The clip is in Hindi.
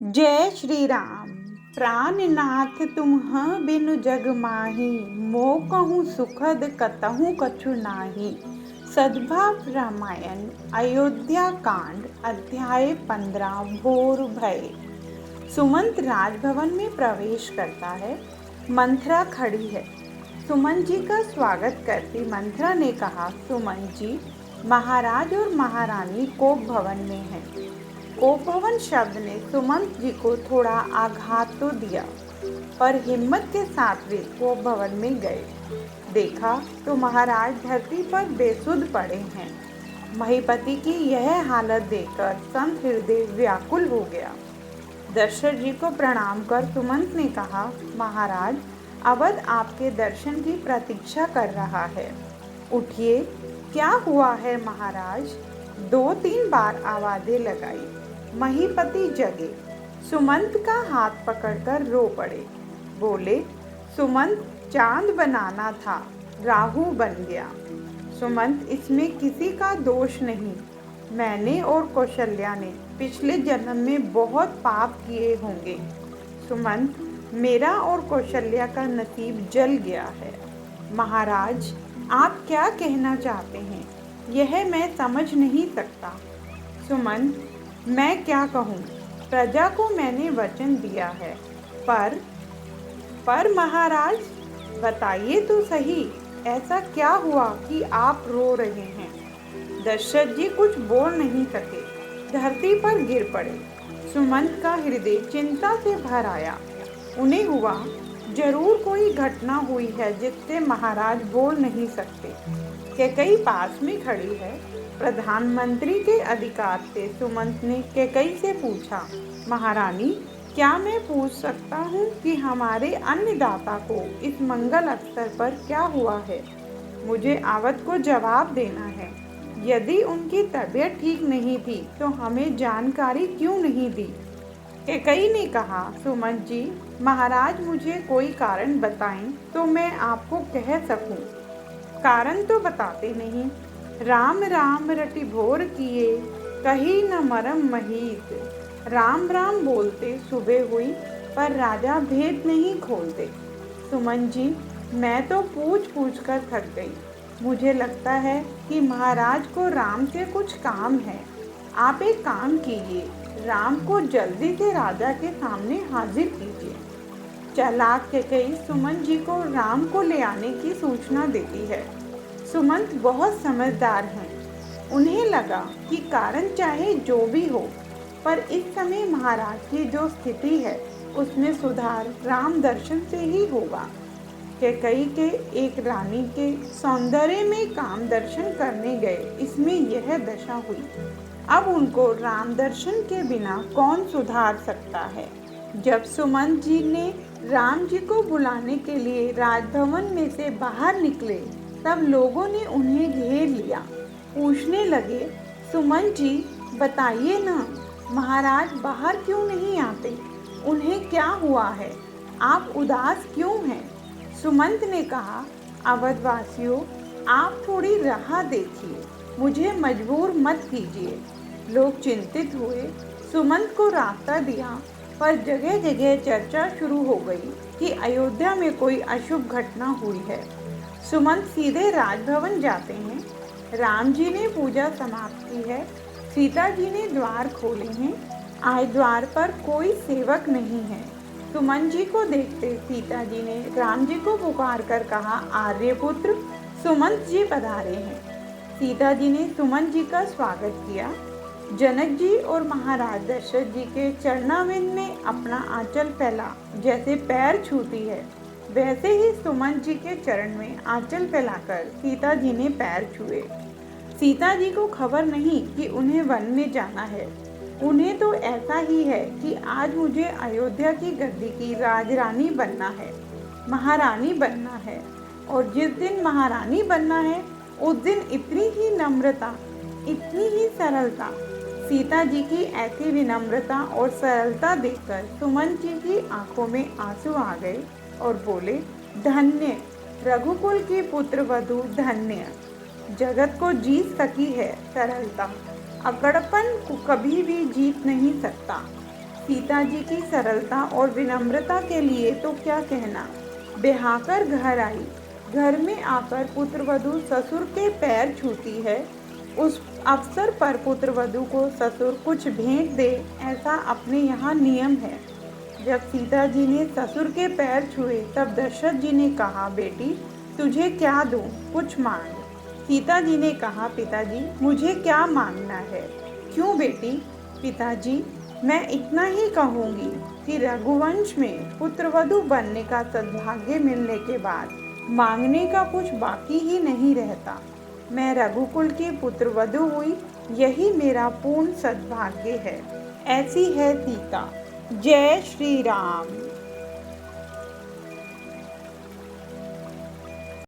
जय श्री राम। प्राणनाथ तुम्ह बिनु जग माही, मोह कहूँ सुखद कतहु कछु नाही। सद्भाव रामायण अयोध्या कांड अध्याय 15 भोर भय। सुमंत राजभवन में प्रवेश करता है। मंथरा खड़ी है। सुमंत जी का स्वागत करती मंथरा ने कहा, सुमंत जी, महाराज और महारानी कोप भवन में हैं। कोप भवन शब्द ने सुमंत जी को थोड़ा आघात तो दिया, पर हिम्मत के साथ वे कोप भवन में गए। देखा तो महाराज धरती पर बेसुध पड़े हैं। महीपति की यह हालत देखकर संत हृदय व्याकुल हो गया। दशरथ जी को प्रणाम कर सुमंत ने कहा, महाराज, अवध आपके दर्शन की प्रतीक्षा कर रहा है। उठिए। क्या हुआ है महाराज? 2-3 बार आवाजें लगाई। महीपति जगे। सुमंत का हाथ पकड़कर रो पड़े। बोले, सुमंत, चांद बनाना था, राहु बन गया। सुमंत, इसमें किसी का दोष नहीं। मैंने और कौशल्या ने पिछले जन्म में बहुत पाप किए होंगे। सुमंत, मेरा और कौशल्या का नसीब जल गया है। महाराज, आप क्या कहना चाहते हैं, यह मैं समझ नहीं सकता। सुमंत, मैं क्या कहूँ, प्रजा को मैंने वचन दिया है, पर महाराज, बताइए तो सही, ऐसा क्या हुआ कि आप रो रहे हैं? दशरथ जी कुछ बोल नहीं सके, धरती पर गिर पड़े। सुमंत का हृदय चिंता से भर आया। उन्हें हुआ, जरूर कोई घटना हुई है जिससे महाराज बोल नहीं सकते। कैकई पास में खड़ी है। प्रधानमंत्री के अधिकार से सुमंत ने कैकई से पूछा, महारानी, क्या मैं पूछ सकता हूँ कि हमारे अन्नदाता को इस मंगल अवसर पर क्या हुआ है? मुझे अवध को जवाब देना है। यदि उनकी तबीयत ठीक नहीं थी तो हमें जानकारी क्यों नहीं दी? कैकई ने कहा, सुमंत जी, महाराज मुझे कोई कारण बताएं तो मैं आपको कह सकूं। कारण तो बताते नहीं। राम राम रटि भोर किए, कही न मरम महीत। राम राम बोलते सुबह हुई, पर राजा भेद नहीं खोलते। सुमंत जी, मैं तो पूछ कर थक गई। मुझे लगता है कि महाराज को राम से कुछ काम है। आप एक काम कीजिए, राम को जल्दी से राजा के सामने हाजिर कीजिए। चालाक कैकई सुमंत जी को राम को ले आने की सूचना देती है। सुमंत बहुत समझदार हैं। उन्हें लगा कि कारण चाहे जो भी हो, पर इस समय महाराज की जो स्थिति है उसमें सुधार राम दर्शन से ही होगा। कैकई के एक रानी के सौंदर्य में काम दर्शन करने गए, इसमें यह दशा हुई। अब उनको राम दर्शन के बिना कौन सुधार सकता है? जब सुमंत जी ने राम जी को बुलाने के लिए राजभवन में से बाहर निकले, तब लोगों ने उन्हें घेर लिया। पूछने लगे, सुमंत जी, बताइए ना, महाराज बाहर क्यों नहीं आते? उन्हें क्या हुआ है? आप उदास क्यों हैं? सुमंत ने कहा, अवधवासियों, आप थोड़ी राह देखिए, मुझे मजबूर मत कीजिए। लोग चिंतित हुए, सुमंत को रास्ता दिया, पर जगह जगह चर्चा शुरू हो गई कि अयोध्या में कोई अशुभ घटना हुई है। सुमंत सीधे राजभवन जाते हैं। राम जी ने पूजा समाप्त की है। सीता जी ने द्वार खोले हैं। आज द्वार पर कोई सेवक नहीं है। सुमंत जी को देखते सीता जी ने राम जी को पुकार कर कहा, आर्यपुत्र, सुमंत जी पधारे हैं। सीता जी ने सुमंत जी का स्वागत किया। जनक जी और महाराज दशरथ जी के चरणारविंद में अपना आंचल फैला, जैसे पैर छूती है, वैसे ही सुमंत जी के चरण में आंचल फैलाकर सीता जी ने पैर छुए। सीता जी को खबर नहीं कि उन्हें वन में जाना है। उन्हें तो ऐसा ही है कि आज मुझे अयोध्या की गद्दी की राजरानी बनना है, महारानी बनना है, और जिस दिन महारानी बनना है उस दिन इतनी ही नम्रता, इतनी ही सरलता। सीता जी की ऐसी विनम्रता और सरलता देखकर सुमंत जी की आंखों में आंसू आ गए और बोले, धन्य रघुकुल की पुत्र वधू, धन्य। जगत को जीत सकी है सरलता, अकड़पन को कभी भी जीत नहीं सकता। सीता जी की सरलता और विनम्रता के लिए तो क्या कहना। ब्याहकर घर आई, घर में आकर पुत्रवधू ससुर के पैर छूती है। उस अवसर पर पुत्रवधू को ससुर कुछ भेंट दे, ऐसा अपने यहाँ नियम है। जब सीता जी ने ससुर के पैर छुए तब दशरथ जी ने कहा, बेटी तुझे क्या दूं, कुछ मांग। सीता जी ने कहा, पिताजी मुझे क्या मांगना है। क्यों बेटी। पिताजी मैं इतना ही कहूँगी कि रघुवंश में पुत्रवधू बनने का सद्भाग्य मिलने के बाद मांगने का कुछ बाकी ही नहीं रहता। मैं रघुकुल की पुत्रवधू हुई, यही मेरा पूर्ण सद्भाग्य है। ऐसी है सीता। जय श्री राम।